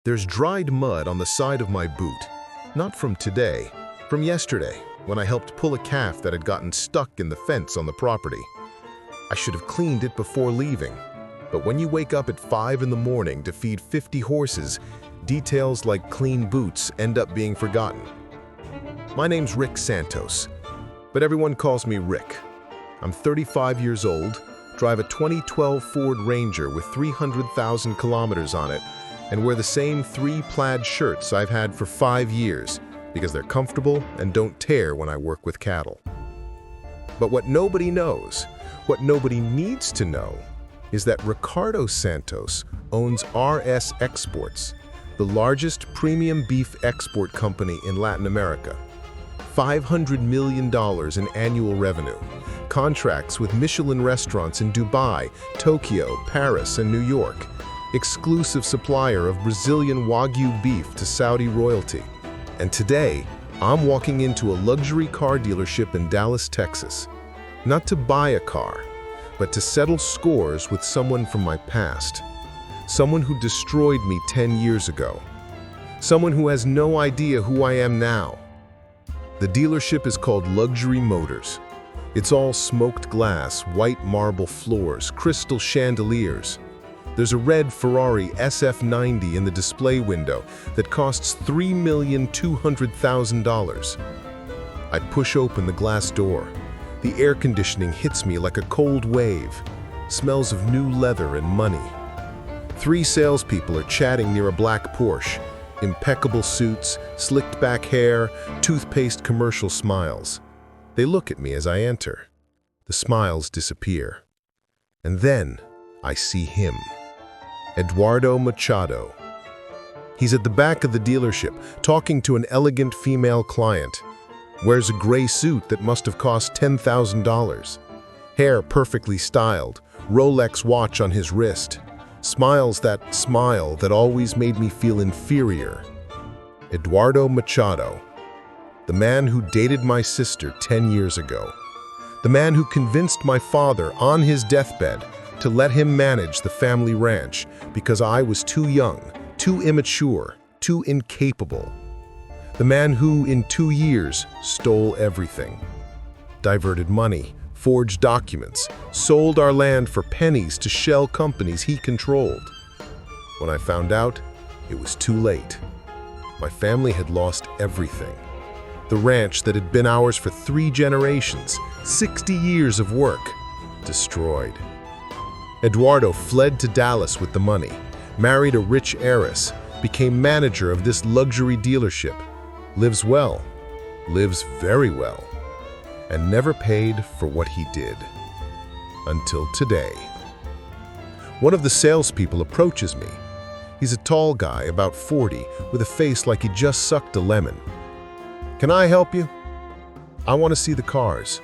There's dried mud on the side of my boot. Not from today, from yesterday, when I helped pull a calf that had gotten stuck in the fence on the property. I should have cleaned it before leaving. But when you wake up at 5 in the morning to feed 50 horses, details like clean boots end up being forgotten. My name's Rick Santos, but everyone calls me Rick. I'm 35 years old, drive a 2012 Ford Ranger with 300,000 kilometers on it, and wear the same 3 plaid shirts I've had for 5 years because they're comfortable and don't tear when I work with cattle. But what nobody knows, what nobody needs to know, is that Ricardo Santos owns RS Exports, the largest premium beef export company in Latin America. $500 million in annual revenue, contracts with Michelin restaurants in Dubai, Tokyo, Paris, and New York, exclusive supplier of Brazilian Wagyu beef to Saudi royalty. And today, I'm walking into a luxury car dealership in Dallas, Texas. Not to buy a car, but to settle scores with someone from my past. Someone who destroyed me 10 years ago. Someone who has no idea who I am now. The dealership is called Luxury Motors. It's all smoked glass, white marble floors, crystal chandeliers. There's a red Ferrari SF90 in the display window that costs $3,200,000. I push open the glass door. The air conditioning hits me like a cold wave. Smells of new leather and money. 3 salespeople are chatting near a black Porsche. Impeccable suits, slicked back hair, toothpaste commercial smiles. They look at me as I enter. The smiles disappear. And then I see him. Eduardo Machado. He's at the back of the dealership, talking to an elegant female client. Wears a gray suit that must have cost $10,000. Hair perfectly styled, Rolex watch on his wrist. Smiles that smile that always made me feel inferior. Eduardo Machado. The man who dated my sister 10 years ago. The man who convinced my father on his deathbed to let him manage the family ranch because I was too young, too immature, too incapable. The man who, in 2 years, stole everything. Diverted money, forged documents, sold our land for pennies to shell companies he controlled. When I found out, it was too late. My family had lost everything. The ranch that had been ours for 3 generations, 60 years of work, destroyed. Eduardo fled to Dallas with the money, married a rich heiress, became manager of this luxury dealership, lives well, lives very well, and never paid for what he did. Until today. One of the salespeople approaches me. He's a tall guy, about 40, with a face like he just sucked a lemon. "Can I help you?" "I want to see the cars."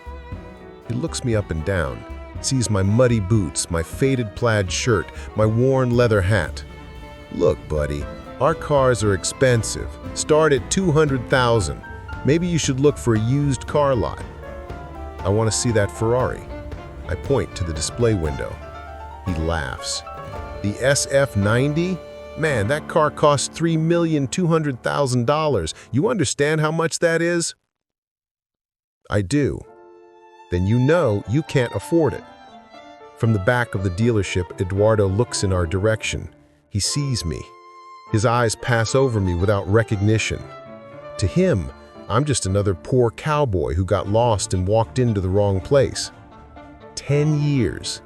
He looks me up and down, sees my muddy boots, my faded plaid shirt, my worn leather hat. "Look, buddy, our cars are expensive. Start at $200,000. Maybe you should look for a used car lot." "I want to see that Ferrari." I point to the display window. He laughs. "The SF90? Man, that car costs $3,200,000. You understand how much that is?" "I do." "Then you know you can't afford it." From the back of the dealership, Eduardo looks in our direction. He sees me. His eyes pass over me without recognition. To him, I'm just another poor cowboy who got lost and walked into the wrong place. 10 years.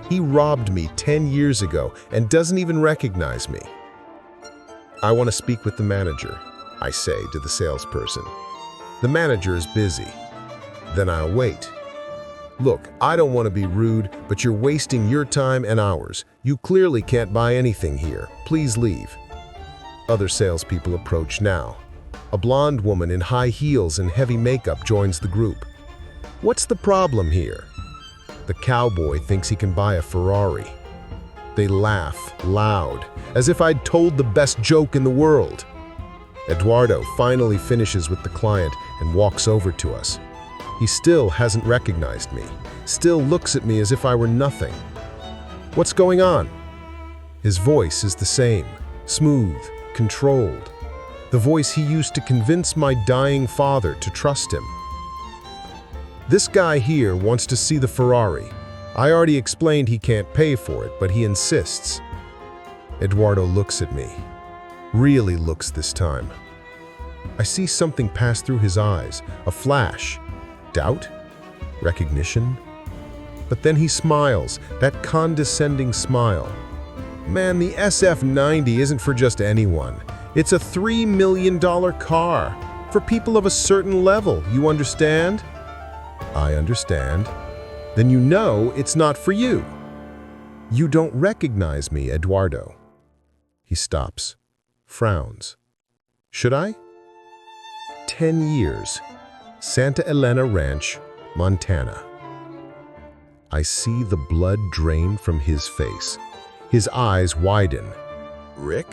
He robbed me 10 years ago and doesn't even recognize me. "I want to speak with the manager," I say to the salesperson. The manager is busy. Then I'll wait. "Look, I don't want to be rude, but you're wasting your time and ours. You clearly can't buy anything here. Please leave." Other salespeople approach now. A blonde woman in high heels and heavy makeup joins the group. "What's the problem here?" The cowboy thinks he can buy a Ferrari. They laugh loud, as if I'd told the best joke in the world. Eduardo finally finishes with the client and walks over to us. He still hasn't recognized me, still looks at me as if I were nothing. "What's going on?" His voice is the same, smooth, controlled. The voice he used to convince my dying father to trust him. This guy here wants to see the Ferrari. I already explained he can't pay for it, but he insists. Eduardo looks at me. Really looks this time. I see something pass through his eyes, a flash. Doubt? Recognition? But then he smiles, that condescending smile. Man, the SF90 isn't for just anyone. It's a $3 million car, for people of a certain level, you understand? I understand. Then you know it's not for you. You don't recognize me, Eduardo. He stops, frowns. Should I? 10 years. Santa Elena Ranch, Montana. I see the blood drain from his face. His eyes widen. Rick?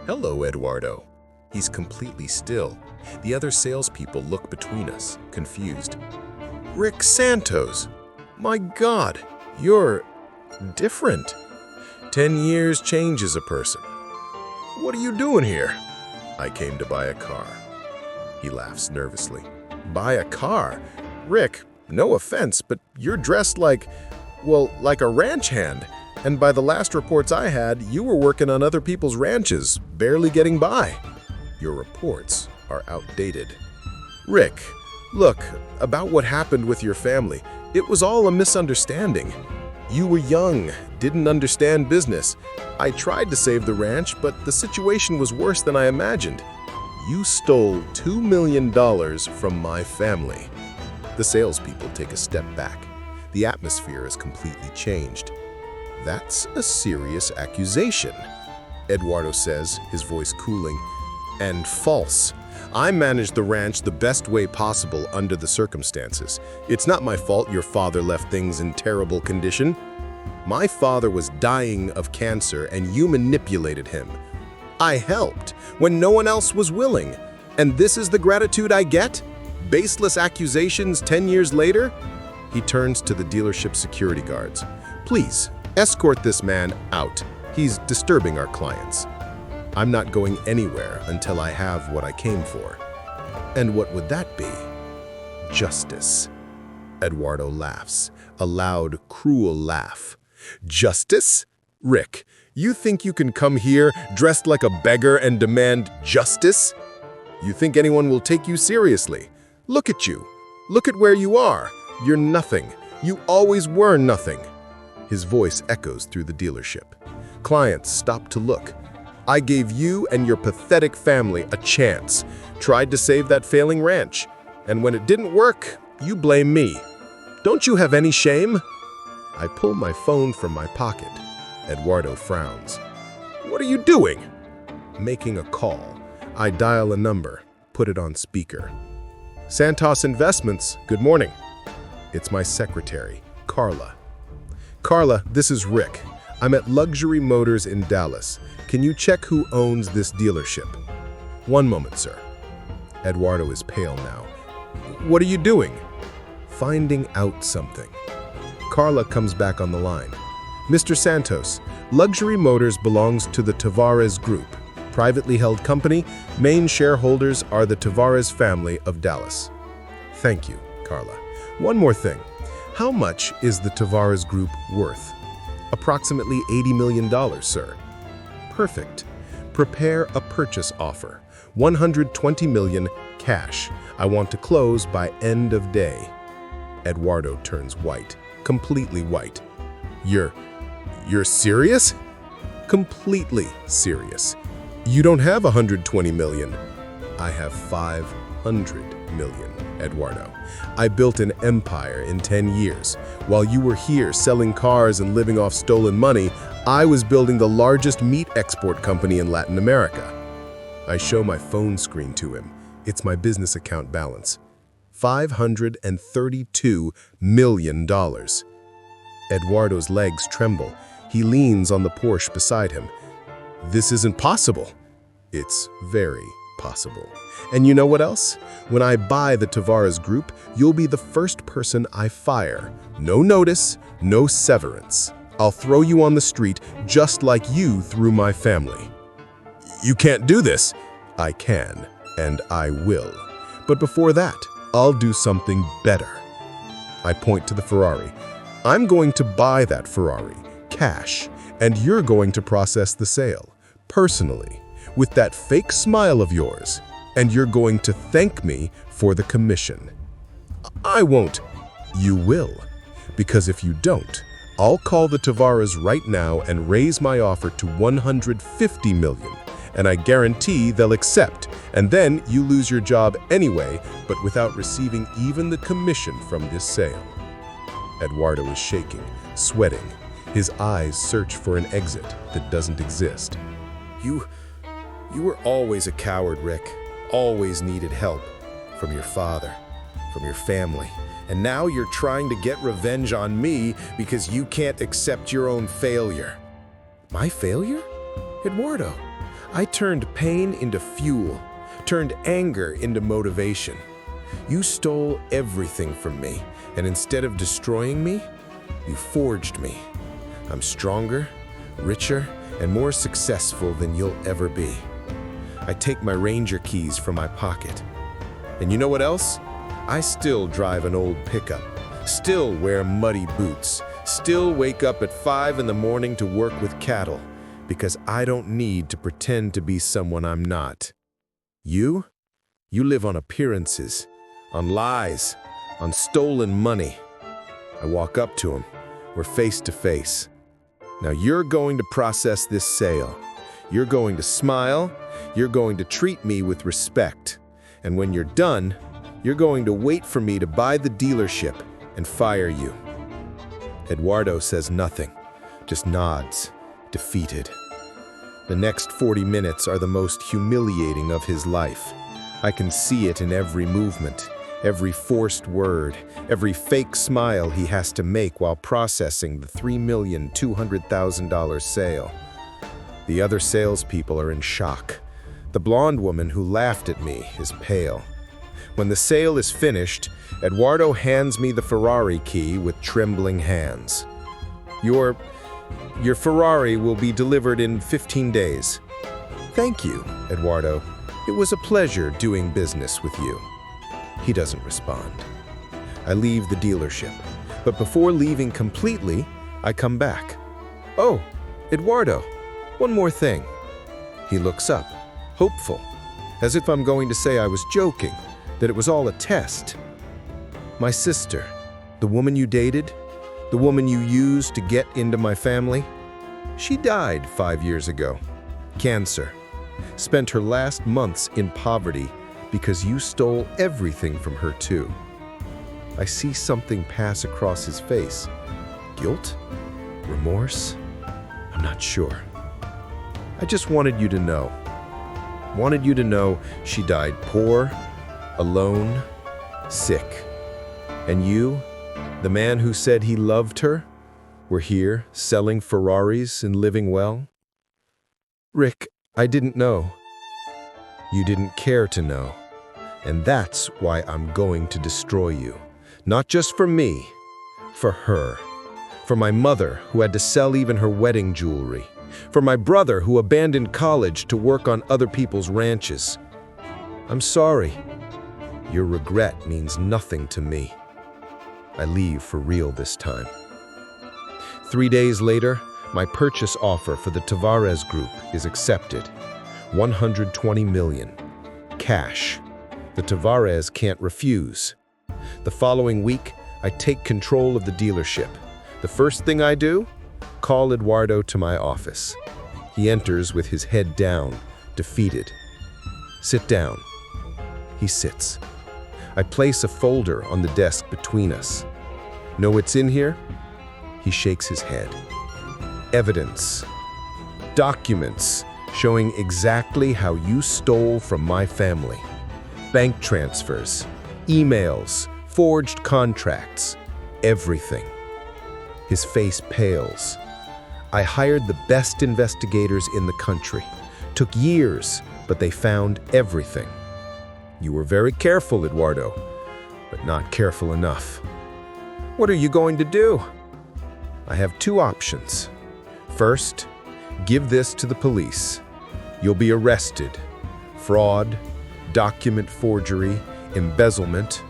Hello, Eduardo. He's completely still. The other salespeople look between us, confused. Rick Santos! My God, you're different. 10 years changes a person. What are you doing here? I came to buy a car. He laughs nervously. Buy a car? Rick, no offense, but you're dressed like a ranch hand. And by the last reports I had, you were working on other people's ranches, barely getting by. Your reports are outdated. Rick, look, about what happened with your family, it was all a misunderstanding. You were young, didn't understand business. I tried to save the ranch, but the situation was worse than I imagined. You stole $2 million from my family. The salespeople take a step back. The atmosphere has completely changed. That's a serious accusation, Eduardo says, his voice cooling. And false. I managed the ranch the best way possible under the circumstances. It's not my fault your father left things in terrible condition. My father was dying of cancer and you manipulated him. I helped when no one else was willing. And this is the gratitude I get? Baseless accusations 10 years later? He turns to the dealership security guards. Please, escort this man out. He's disturbing our clients. I'm not going anywhere until I have what I came for. And what would that be? Justice. Eduardo laughs, a loud, cruel laugh. Justice? Rick, you think you can come here dressed like a beggar and demand justice? You think anyone will take you seriously? Look at you. Look at where you are. You're nothing. You always were nothing. His voice echoes through the dealership. Clients stop to look. I gave you and your pathetic family a chance. Tried to save that failing ranch. And when it didn't work, you blame me. Don't you have any shame? I pull my phone from my pocket. Eduardo frowns. What are you doing? Making a call. I dial a number, put it on speaker. Santos Investments, good morning. It's my secretary, Carla. Carla, this is Rick. I'm at Luxury Motors in Dallas. Can you check who owns this dealership? One moment, sir. Eduardo is pale now. What are you doing? Finding out something. Carla comes back on the line. Mr. Santos, Luxury Motors belongs to the Tavares Group, privately held company. Main shareholders are the Tavares family of Dallas. Thank you, Carla. One more thing. How much is the Tavares Group worth? Approximately $80 million, sir. Perfect. Prepare a purchase offer. $120 million cash. I want to close by end of day. Eduardo turns white, completely white. You're serious? Completely serious. You don't have $120 million. I have $500 million, Eduardo. I built an empire in 10 years. While you were here selling cars and living off stolen money, I was building the largest meat export company in Latin America. I show my phone screen to him. It's my business account balance. $532 million. Eduardo's legs tremble. He leans on the Porsche beside him. This isn't possible. It's very possible. And you know what else? When I buy the Tavares Group, you'll be the first person I fire. No notice, no severance. I'll throw you on the street just like you threw my family. You can't do this. I can, and I will. But before that, I'll do something better. I point to the Ferrari. I'm going to buy that Ferrari, cash, and you're going to process the sale, personally, with that fake smile of yours, and you're going to thank me for the commission. I won't. You will. Because if you don't, I'll call the Tavares right now and raise my offer to $150 million, and I guarantee they'll accept, and then you lose your job anyway, but without receiving even the commission from this sale. Eduardo is shaking, sweating. His eyes search for an exit that doesn't exist. You were always a coward, Rick. Always needed help. From your father, from your family. And now you're trying to get revenge on me because you can't accept your own failure. My failure? Eduardo, I turned pain into fuel, turned anger into motivation. You stole everything from me, and instead of destroying me, you forged me. I'm stronger, richer, and more successful than you'll ever be. I take my Ranger keys from my pocket. And you know what else? I still drive an old pickup, still wear muddy boots, still wake up at 5 in the morning to work with cattle, because I don't need to pretend to be someone I'm not. You live on appearances, on lies, on stolen money. I walk up to him. We're face to face. Now you're going to process this sale. You're going to smile. You're going to treat me with respect. And when you're done, you're going to wait for me to buy the dealership and fire you. Eduardo says nothing, just nods, defeated. The next 40 minutes are the most humiliating of his life. I can see it in every movement, every forced word, every fake smile he has to make while processing the $3,200,000 sale. The other salespeople are in shock. The blonde woman who laughed at me is pale. When the sale is finished, Eduardo hands me the Ferrari key with trembling hands. Your Ferrari will be delivered in 15 days. Thank you, Eduardo. It was a pleasure doing business with you. He doesn't respond. I leave the dealership, but before leaving completely, I come back. Oh, Eduardo, one more thing. He looks up, hopeful, as if I'm going to say I was joking, that it was all a test. My sister, the woman you dated, the woman you used to get into my family, she died 5 years ago. Cancer. Spent her last months in poverty because you stole everything from her too. I see something pass across his face. Guilt? Remorse? I'm not sure. I just wanted you to know. Wanted you to know she died poor, alone, sick. And you, the man who said he loved her, were here selling Ferraris and living well? Rick, I didn't know. You didn't care to know. And that's why I'm going to destroy you. Not just for me, for her. For my mother, who had to sell even her wedding jewelry. For my brother, who abandoned college to work on other people's ranches. I'm sorry. Your regret means nothing to me. I leave for real this time. 3 days later, my purchase offer for the Tavares Group is accepted. $120 million. Cash. The Tavares can't refuse. The following week, I take control of the dealership. The first thing I do? Call Eduardo to my office. He enters with his head down, defeated. Sit down. He sits. I place a folder on the desk between us. Know what's in here? He shakes his head. Evidence. Documents showing exactly how you stole from my family. Bank transfers, emails, forged contracts, everything. His face pales. I hired the best investigators in the country. Took years, but they found everything. You were very careful, Eduardo, but not careful enough. What are you going to do? I have two options. First, give this to the police. You'll be arrested. Fraud, document forgery, embezzlement.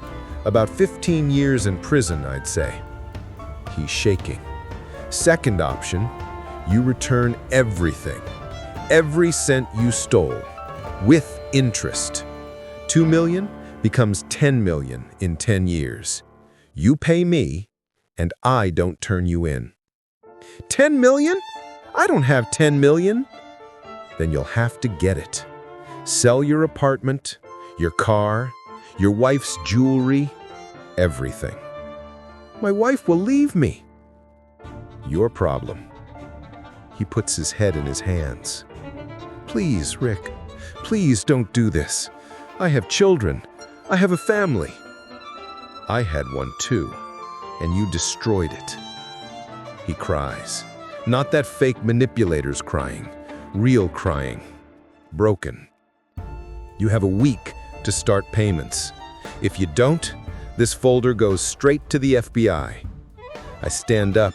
About 15 years in prison, I'd say. He's shaking. Second option, you return everything. Every cent you stole, with interest. 2 million becomes 10 million in 10 years. You pay me, and I don't turn you in. 10 million? I don't have 10 million. Then you'll have to get it. Sell your apartment, your car, your wife's jewelry, everything. My wife will leave me. Your problem. He puts his head in his hands. Please, Rick, please don't do this. I have children. I have a family. I had one too, and you destroyed it. He cries. Not that fake manipulator's crying, real crying. Broken. You have a week to start payments. If you don't, this folder goes straight to the FBI. I stand up,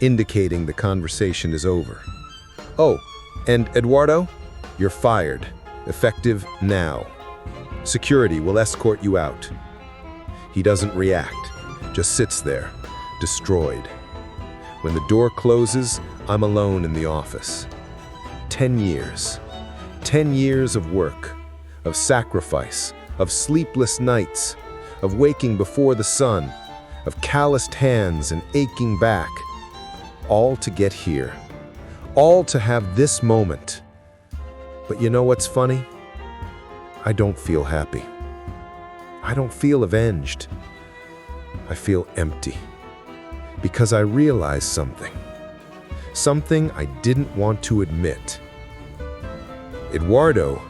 indicating the conversation is over. Oh, and Eduardo, you're fired, effective now. Security will escort you out. He doesn't react, just sits there, destroyed. When the door closes, I'm alone in the office. 10 years. 10 years of work, of sacrifice, of sleepless nights, of waking before the sun, of calloused hands and aching back. All to get here. All to have this moment. But you know what's funny? I don't feel happy. I don't feel avenged. I feel empty. Because I realized something. Something I didn't want to admit. Eduardo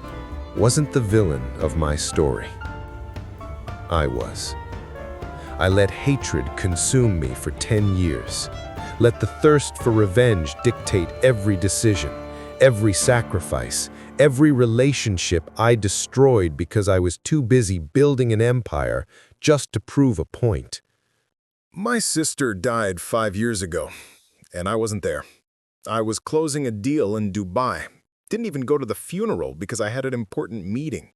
wasn't the villain of my story. I was. I let hatred consume me for 10 years. Let the thirst for revenge dictate every decision, every sacrifice, every relationship I destroyed because I was too busy building an empire just to prove a point. My sister died 5 years ago, and I wasn't there. I was closing a deal in Dubai. Didn't even go to the funeral because I had an important meeting.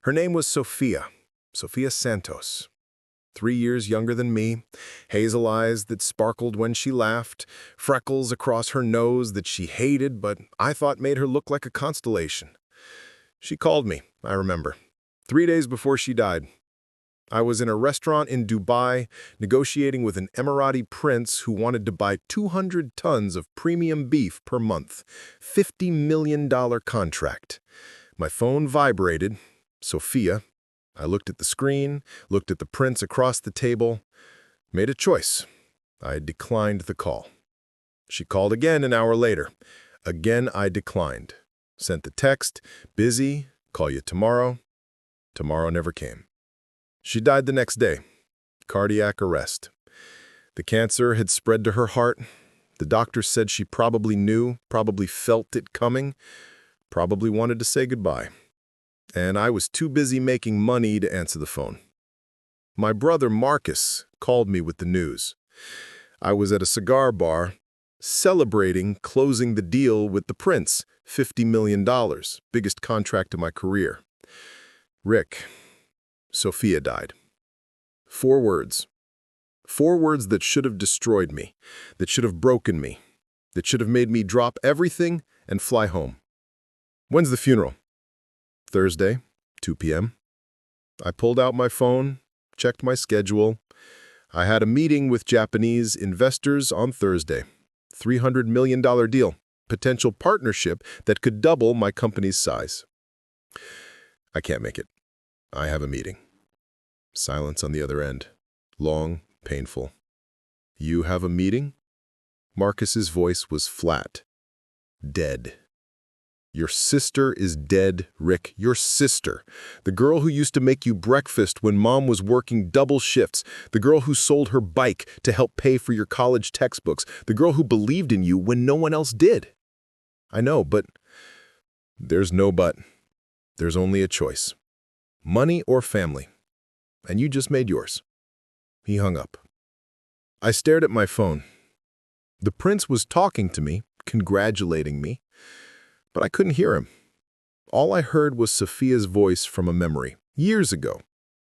Her name was Sophia Santos. 3 years younger than me, hazel eyes that sparkled when she laughed, freckles across her nose that she hated but I thought made her look like a constellation. She called me, I remember, 3 days before she died. I was in a restaurant in Dubai negotiating with an Emirati prince who wanted to buy 200 tons of premium beef per month. $50 million contract. My phone vibrated. Sophia. I looked at the screen, looked at the prince across the table, made a choice. I declined the call. She called again an hour later. Again, I declined. Sent the text, busy, call you tomorrow. Tomorrow never came. She died the next day. Cardiac arrest. The cancer had spread to her heart. The doctor said she probably knew, probably felt it coming, probably wanted to say goodbye. And I was too busy making money to answer the phone. My brother Marcus called me with the news. I was at a cigar bar, celebrating closing the deal with the prince, $50 million, biggest contract of my career. Rick, Sophia died. 4 words. 4 words that should have destroyed me, that should have broken me, that should have made me drop everything and fly home. When's the funeral? Thursday, 2 p.m. I pulled out my phone, checked my schedule. I had a meeting with Japanese investors on Thursday. $300 million deal, potential partnership that could double my company's size. I can't make it. I have a meeting. Silence on the other end. Long, painful. You have a meeting? Marcus's voice was flat. Dead. Your sister is dead, Rick. Your sister. The girl who used to make you breakfast when Mom was working double shifts. The girl who sold her bike to help pay for your college textbooks. The girl who believed in you when no one else did. I know, but there's no but. There's only a choice. Money or family. And you just made yours. He hung up. I stared at my phone. The prince was talking to me, congratulating me, but I couldn't hear him. All I heard was Sophia's voice from a memory, years ago,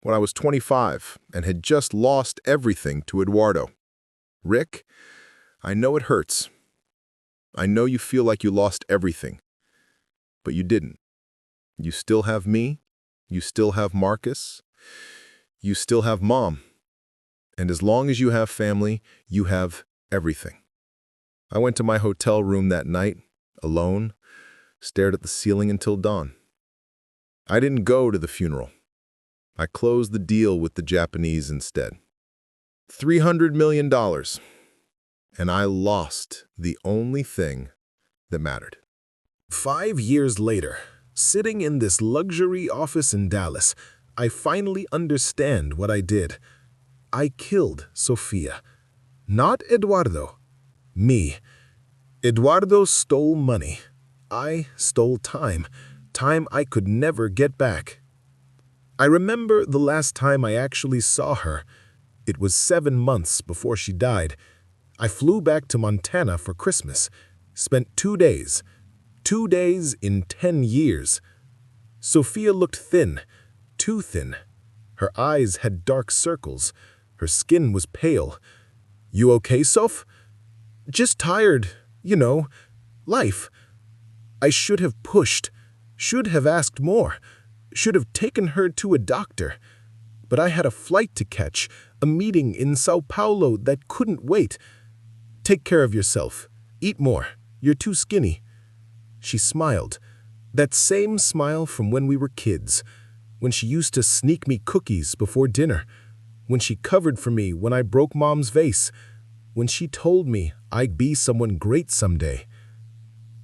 when I was 25 and had just lost everything to Eduardo. Rick, I know it hurts. I know you feel like you lost everything, but you didn't. You still have me, you still have Marcus, you still have Mom. And as long as you have family, you have everything. I went to my hotel room that night, alone, stared at the ceiling until dawn. I didn't go to the funeral. I closed the deal with the Japanese instead. $300 million. And I lost the only thing that mattered. 5 years later, sitting in this luxury office in Dallas, I finally understand what I did. I killed Sophia. Not Eduardo. Me. Eduardo stole money. I stole time. Time I could never get back. I remember the last time I actually saw her. It was 7 months before she died. I flew back to Montana for Christmas. Spent 2 days. 2 days in 10 years. Sophia looked thin. Too thin. Her eyes had dark circles. Her skin was pale. "You okay, Soph?" "Just tired. You know, life." I should have pushed. Should have asked more. Should have taken her to a doctor. But I had a flight to catch, a meeting in Sao Paulo that couldn't wait. "Take care of yourself. Eat more. You're too skinny." She smiled. That same smile from when we were kids, when she used to sneak me cookies before dinner, when she covered for me when I broke Mom's vase, when she told me I'd be someone great someday.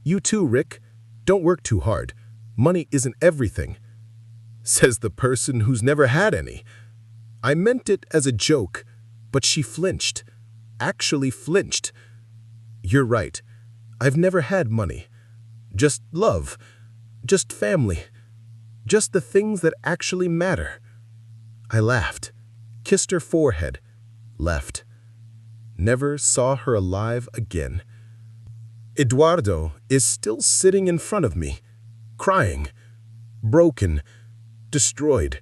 "You too, Rick. Don't work too hard. Money isn't everything," says the person who's never had any. I meant it as a joke, but she flinched. Actually flinched. "You're right. I've never had money. Just love. Just family. Just the things that actually matter." I laughed, kissed her forehead, left. Never saw her alive again. Eduardo is still sitting in front of me, crying, broken, destroyed,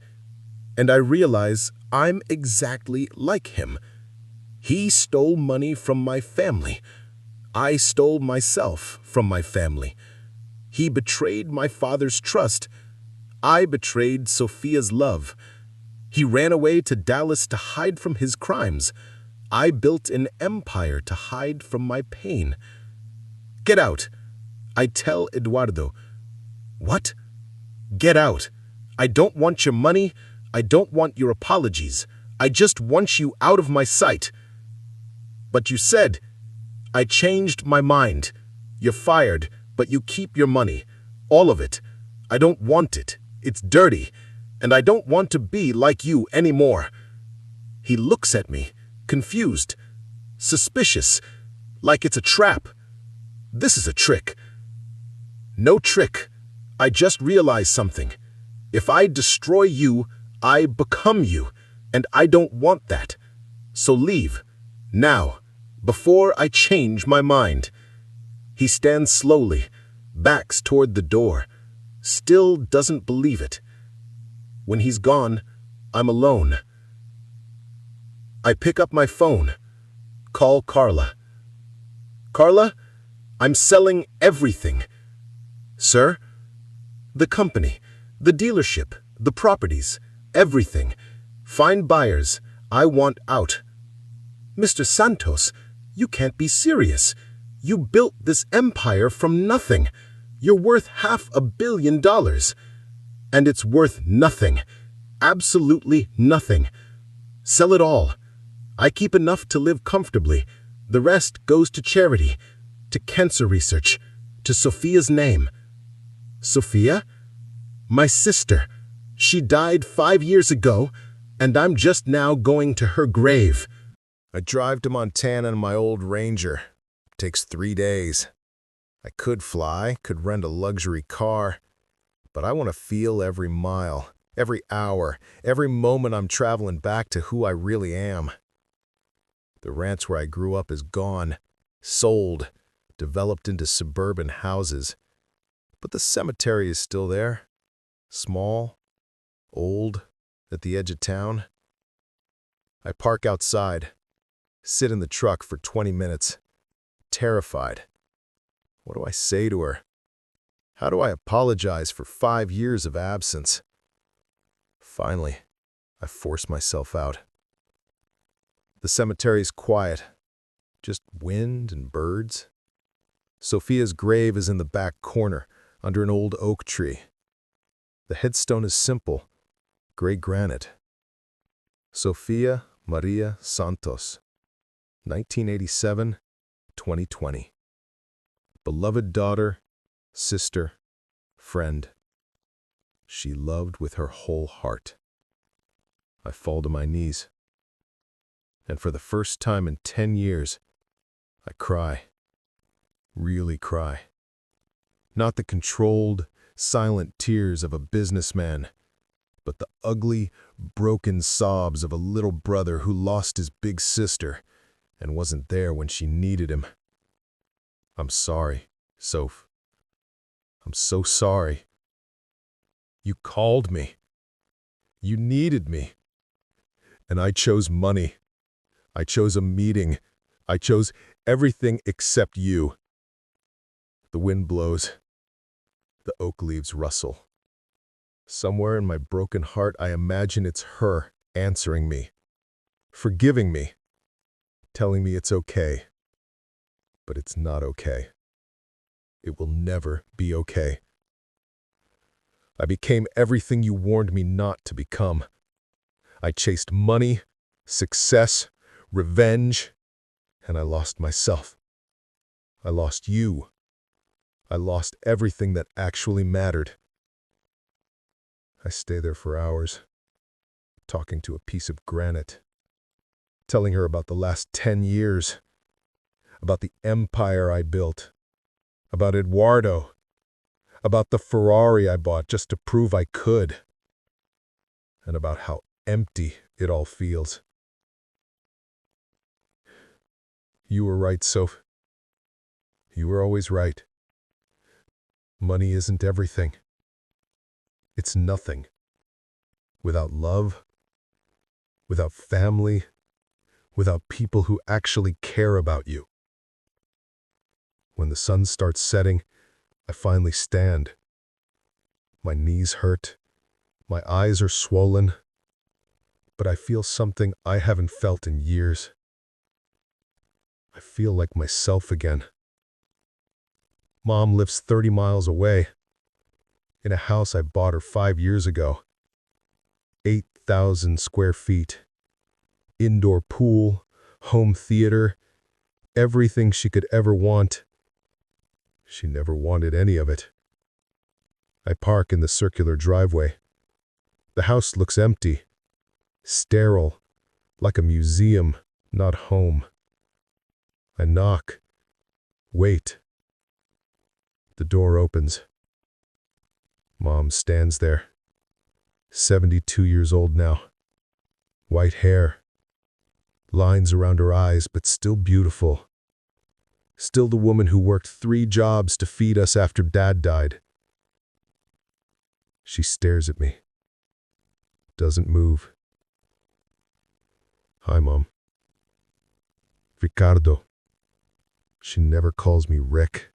and I realize I'm exactly like him. He stole money from my family. I stole myself from my family. He betrayed my father's trust. I betrayed Sophia's love. He ran away to Dallas to hide from his crimes. I built an empire to hide from my pain. "Get out," I tell Eduardo. "What?" "Get out. I don't want your money. I don't want your apologies. I just want you out of my sight." "But you said..." "I changed my mind. You're fired, but you keep your money. All of it. I don't want it. It's dirty. And I don't want to be like you anymore." He looks at me, confused, suspicious, like it's a trap. This is a trick. No trick. I just realized something. If I destroy you, I become you, and I don't want that. So leave, now, before I change my mind. He stands slowly, backs toward the door, still doesn't believe it. When he's gone, I'm alone. I pick up my phone, call Carla. "Carla, I'm selling everything." "Sir?" "The company, the dealership, the properties, everything. Find buyers. I want out." "Mr. Santos, you can't be serious. You built this empire from nothing. You're worth $500 million. And it's worth nothing. Absolutely nothing. Sell it all. I keep enough to live comfortably. The rest goes to charity, to cancer research, to Sophia's name." "Sophia?" "My sister. She died 5 years ago, and I'm just now going to her grave." I drive to Montana in my old Ranger. Takes 3 days. I could fly, could rent a luxury car, but I want to feel every mile, every hour, every moment I'm traveling back to who I really am. The ranch where I grew up is gone, sold, developed into suburban houses. But the cemetery is still there. Small, old, at the edge of town. I park outside, sit in the truck for 20 minutes, terrified. What do I say to her? How do I apologize for 5 years of absence? Finally, I force myself out. The cemetery's quiet, just wind and birds. Sophia's grave is in the back corner, under an old oak tree. The headstone is simple, gray granite. Sofia Maria Santos, 1987-2020. Beloved daughter, sister, friend. She loved with her whole heart. I fall to my knees. And for the first time in 10 years, I cry. Really cry. Not the controlled, silent tears of a businessman, but the ugly, broken sobs of a little brother who lost his big sister and wasn't there when she needed him. I'm sorry, Soph. I'm so sorry. You called me. You needed me. And I chose money. I chose a meeting. I chose everything except you. The wind blows. The oak leaves rustle. Somewhere in my broken heart, I imagine it's her answering me, forgiving me, telling me it's okay. But it's not okay. It will never be okay. I became everything you warned me not to become. I chased money, success, revenge, and I lost myself. I lost you. I lost everything that actually mattered. I stay there for hours, talking to a piece of granite, telling her about the last 10 years, about the empire I built, about Eduardo, about the Ferrari I bought just to prove I could, and about how empty it all feels. You were right, Soph. You were always right. Money isn't everything. It's nothing. Without love, without family, without people who actually care about you. When the sun starts setting, I finally stand. My knees hurt, my eyes are swollen, but I feel something I haven't felt in years. I feel like myself again. Mom lives 30 miles away, in a house I bought her 5 years ago. 8,000 square feet. Indoor pool, home theater, everything she could ever want. She never wanted any of it. I park in the circular driveway. The house looks empty, sterile, like a museum, not home. I knock. Wait. The door opens. Mom stands there. 72 years old now. White hair. Lines around her eyes, but still beautiful. Still the woman who worked 3 jobs to feed us after Dad died. She stares at me. Doesn't move. Hi, Mom. Ricardo. She never calls me Rick.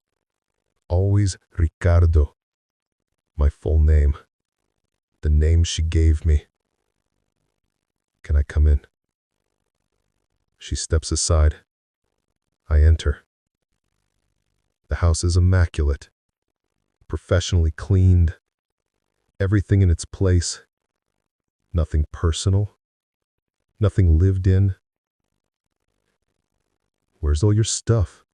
Always Ricardo. My full name. The name she gave me. Can I come in? She steps aside. I enter. The house is immaculate. Professionally cleaned. Everything in its place. Nothing personal. Nothing lived in. Where's all your stuff?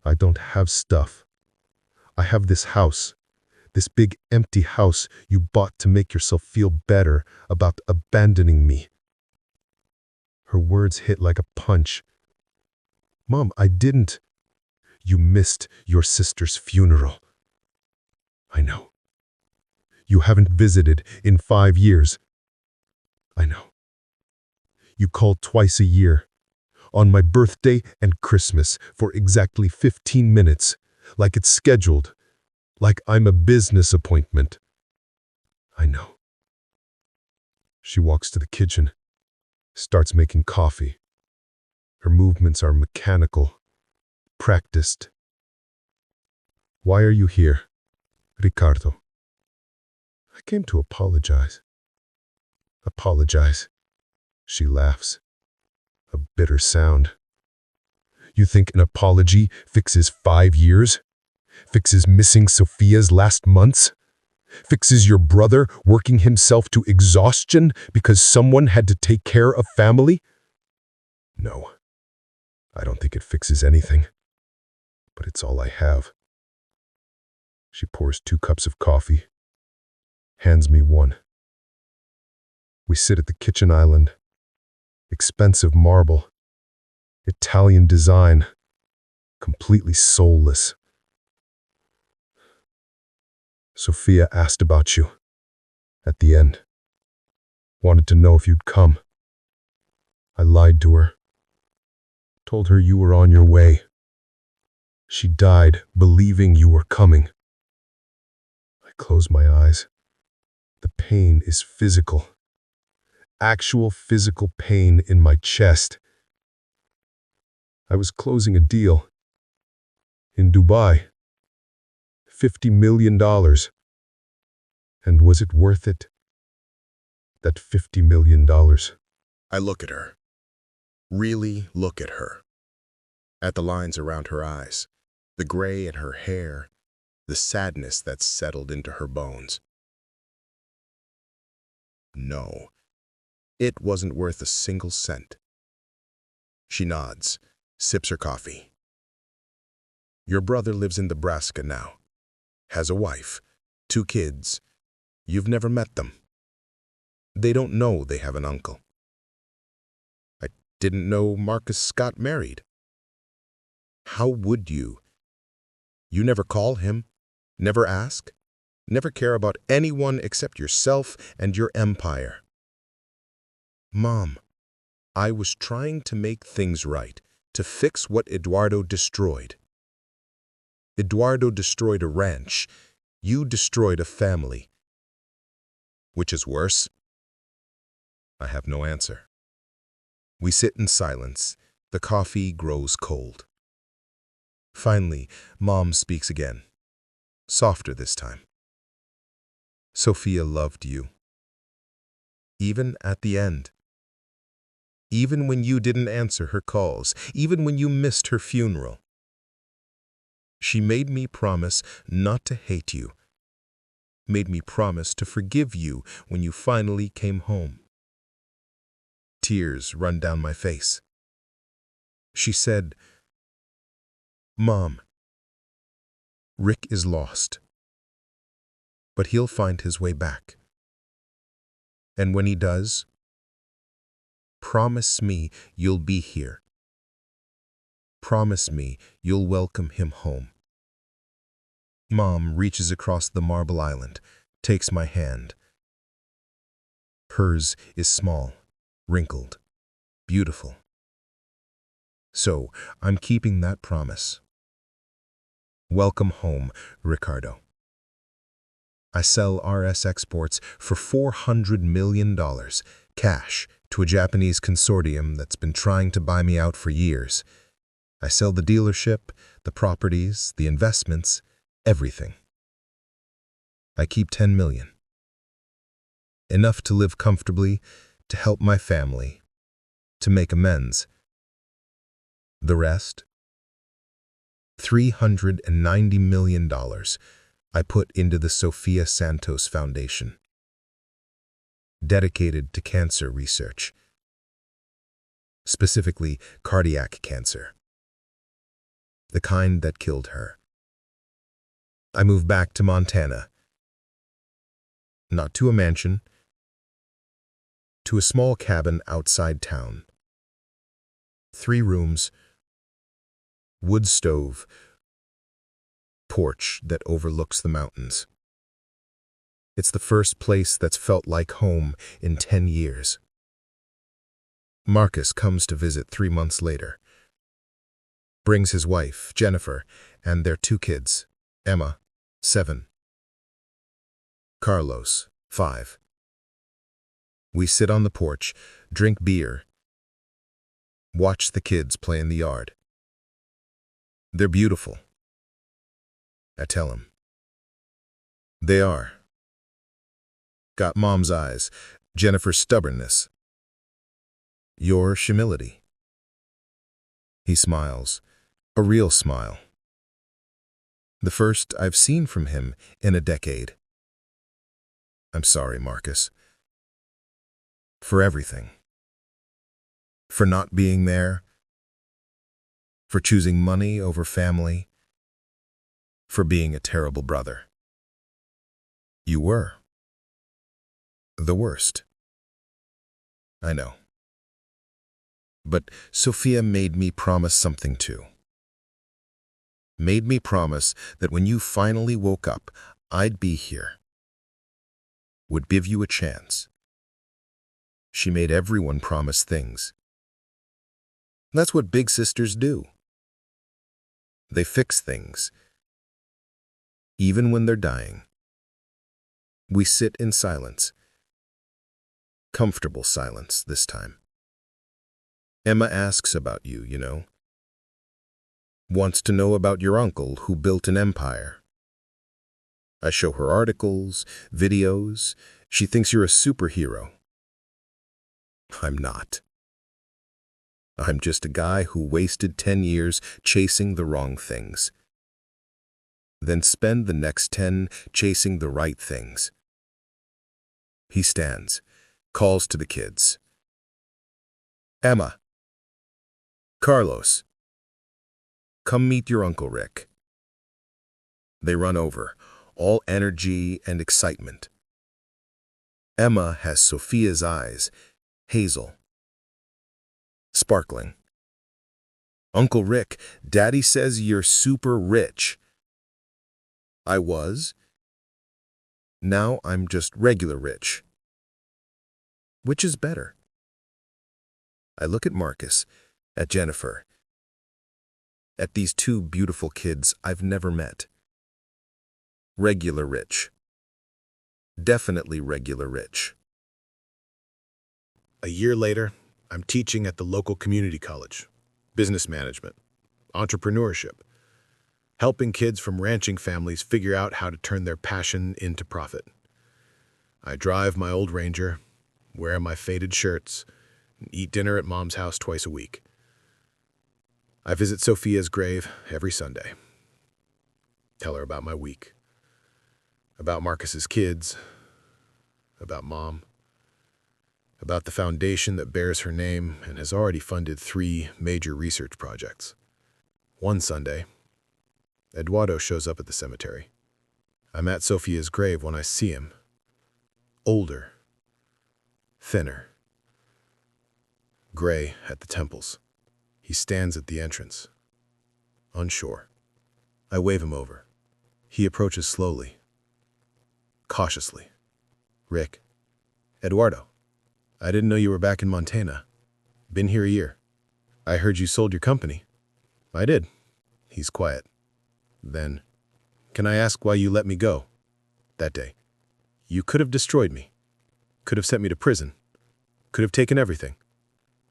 I don't have stuff. I have this house. This big empty house you bought to make yourself feel better about abandoning me. Her words hit like a punch. Mom, I didn't. You missed your sister's funeral. I know. You haven't visited in 5 years. I know. You called twice a year. On my birthday and Christmas for exactly 15 minutes, like it's scheduled. like I'm a business appointment. I know. She walks to the kitchen, starts making coffee. Her movements are mechanical, practiced. Why are you here, Ricardo? I came to apologize. Apologize. She laughs. A bitter sound. You think an apology fixes 5 years? Fixes missing Sophia's last months? Fixes your brother working himself to exhaustion because someone had to take care of family? No, I don't think it fixes anything. But it's all I have. She pours 2 cups of coffee, hands me one. We sit at the kitchen island. Expensive marble. Italian design. Completely soulless. Sophia asked about you. At the end. Wanted to know if you'd come. I lied to her. Told her you were on your way. She died believing you were coming. I close my eyes. The pain is physical. Actual physical pain in my chest. I was closing a deal. In Dubai. $50 million. And was it worth it? That $50 million. I look at her. Really look at her. At the lines around her eyes, the gray in her hair, the sadness that's settled into her bones. No, it wasn't worth a single cent. She nods, sips her coffee. Your brother lives in Nebraska now. Has a wife, 2 kids. You've never met them. They don't know they have an uncle. I didn't know Marcus got married. How would you? You never call him, never ask, never care about anyone except yourself and your empire. Mom, I was trying to make things right, to fix what Eduardo destroyed. Eduardo destroyed a ranch. You destroyed a family. Which is worse? I have no answer. We sit in silence. The coffee grows cold. Finally, Mom speaks again. Softer this time. Sophia loved you. Even at the end. Even when you didn't answer her calls. Even when you missed her funeral. She made me promise not to hate you. Made me promise to forgive you when you finally came home. Tears run down my face. She said, Mom, Rick is lost, but he'll find his way back. And when he does, promise me you'll be here. Promise me you'll welcome him home. Mom reaches across the marble island, takes my hand. Hers is small, wrinkled, beautiful. So I'm keeping that promise. Welcome home, Ricardo. I sell RS Exports for $400 million, cash, to a Japanese consortium that's been trying to buy me out for years. I sell the dealership, the properties, the investments, everything. I keep $10 million. Enough to live comfortably, to help my family, to make amends. The rest? $390 million I put into the Sophia Santos Foundation, dedicated to cancer research, specifically cardiac cancer, the kind that killed her. I moved back to Montana, not to a mansion, to a small cabin outside town. 3 rooms, wood stove, porch that overlooks the mountains. It's the first place that's felt like home in 10 years. Marcus comes to visit 3 months later. Brings his wife, Jennifer, and their 2 kids, Emma, 7. Carlos, 5. We sit on the porch, drink beer, watch the kids play in the yard. They're beautiful. I tell him. They are. Got Mom's eyes, Jennifer's stubbornness, your humility. He smiles, a real smile. The first I've seen from him in a decade. I'm sorry, Marcus. For everything. For not being there. For choosing money over family. For being a terrible brother. You were. The worst. I know. But Sophia made me promise something too. Made me promise that when you finally woke up, I'd be here. Would give you a chance. She made everyone promise things. That's what big sisters do. They fix things. Even when they're dying. We sit in silence. Comfortable silence this time. Emma asks about you, you know. Wants to know about your uncle who built an empire. I show her articles, videos. She thinks you're a superhero. I'm not. I'm just a guy who wasted 10 years chasing the wrong things. Then spend the next 10 chasing the right things. He stands, calls to the kids. Emma. Carlos. Come meet your Uncle Rick. They run over, all energy and excitement. Emma has Sophia's eyes, hazel. Sparkling. Uncle Rick, Daddy says you're super rich. I was. Now I'm just regular rich. Which is better? I look at Marcus, at Jennifer, at these two beautiful kids I've never met. Regular rich. Definitely regular rich. A year later, I'm teaching at the local community college, business management, entrepreneurship, helping kids from ranching families figure out how to turn their passion into profit. I drive my old Ranger, wear my faded shirts, and eat dinner at Mom's house twice a week. I visit Sophia's grave every Sunday. Tell her about my week, about Marcus's kids, about Mom, about the foundation that bears her name and has already funded 3 major research projects. One Sunday, Eduardo shows up at the cemetery. I'm at Sophia's grave when I see him. Older, thinner, gray at the temples. He stands at the entrance, unsure. I wave him over. He approaches slowly, cautiously. Rick. Eduardo. I didn't know you were back in Montana. Been here a year. I heard you sold your company. I did. He's quiet. Then, can I ask why you let me go? That day. You could have destroyed me. Could have sent me to prison. Could have taken everything.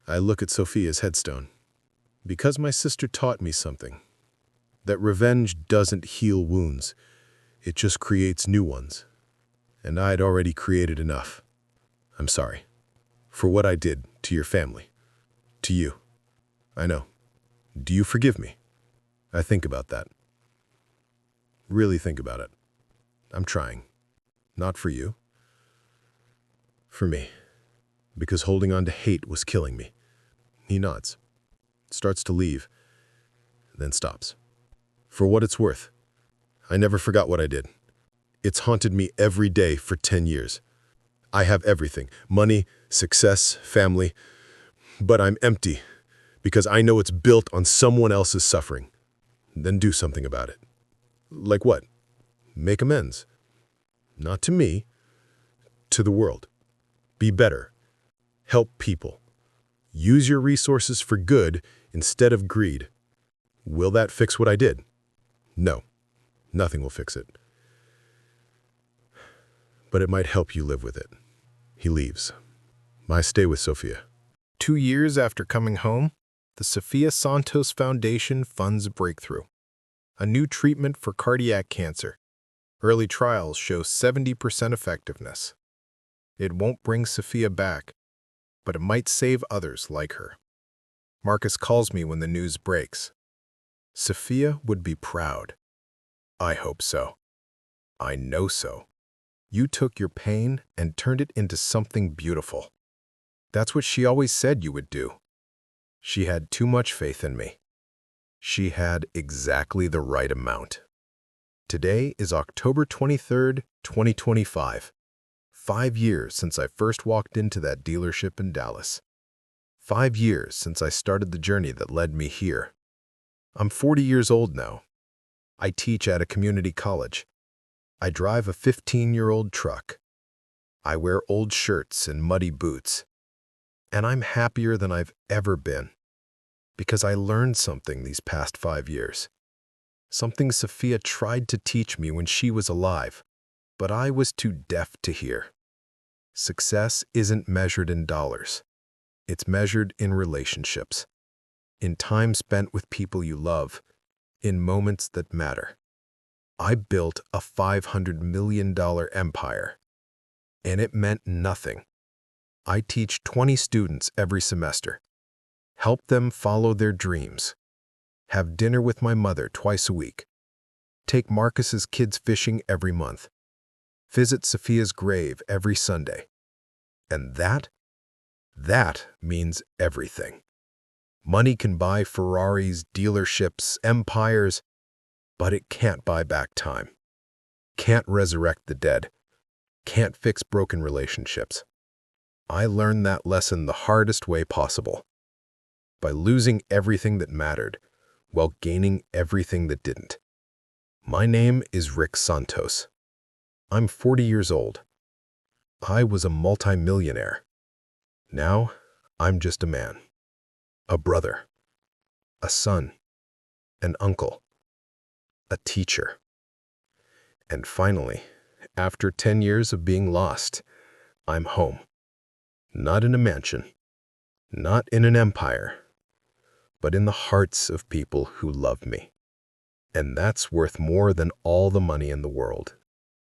I look at Sophia's headstone. Because my sister taught me something. That revenge doesn't heal wounds. It just creates new ones. And I'd already created enough. I'm sorry. For what I did to your family. To you. I know. Do you forgive me? I think about that. Really think about it. I'm trying. Not for you. For me. Because holding on to hate was killing me. He nods. Starts to leave. Then stops. For what it's worth. I never forgot what I did. It's haunted me every day for 10 years. I have everything. Money, success, family. But I'm empty. Because I know it's built on someone else's suffering. Then do something about it. Like what? Make amends. Not to me. To the world. Be better. Help people. Use your resources for good instead of greed. Will that fix what I did? No. Nothing will fix it. but it might help you live with it. He leaves. I stay with Sofia. 2 years after coming home, the Sofia Santos Foundation funds a breakthrough. A new treatment for cardiac cancer. Early trials show 70% effectiveness. It won't bring Sofia back, but it might save others like her. Marcus calls me when the news breaks. Sofia would be proud. I hope so. I know so. You took your pain and turned it into something beautiful. That's what she always said you would do. She had too much faith in me. She had exactly the right amount. Today is October 23rd, 2025. 5 years since I first walked into that dealership in Dallas. 5 years since I started the journey that led me here. I'm 40 years old now. I teach at a community college. I drive a 15-year-old truck. I wear old shirts and muddy boots. And I'm happier than I've ever been. Because I learned something these past 5 years. Something Sofia tried to teach me when she was alive, but I was too deaf to hear. Success isn't measured in dollars. It's measured in relationships. In time spent with people you love. In moments that matter. I built a $500 million empire. And it meant nothing. I teach 20 students every semester. Help them follow their dreams. Have dinner with my mother twice a week. Take Marcus's kids fishing every month. Visit Sofia's grave every Sunday. And that means everything. Money can buy Ferraris, dealerships, empires, but it can't buy back time. Can't resurrect the dead. Can't fix broken relationships. I learned that lesson the hardest way possible. By losing everything that mattered, while gaining everything that didn't. My name is Rick Santos. I'm 40 years old. I was a multi-millionaire. Now, I'm just a man. A brother. A son. An uncle. A teacher. And finally, after 10 years of being lost, I'm home. Not in a mansion. Not in an empire. But in the hearts of people who love me. And that's worth more than all the money in the world.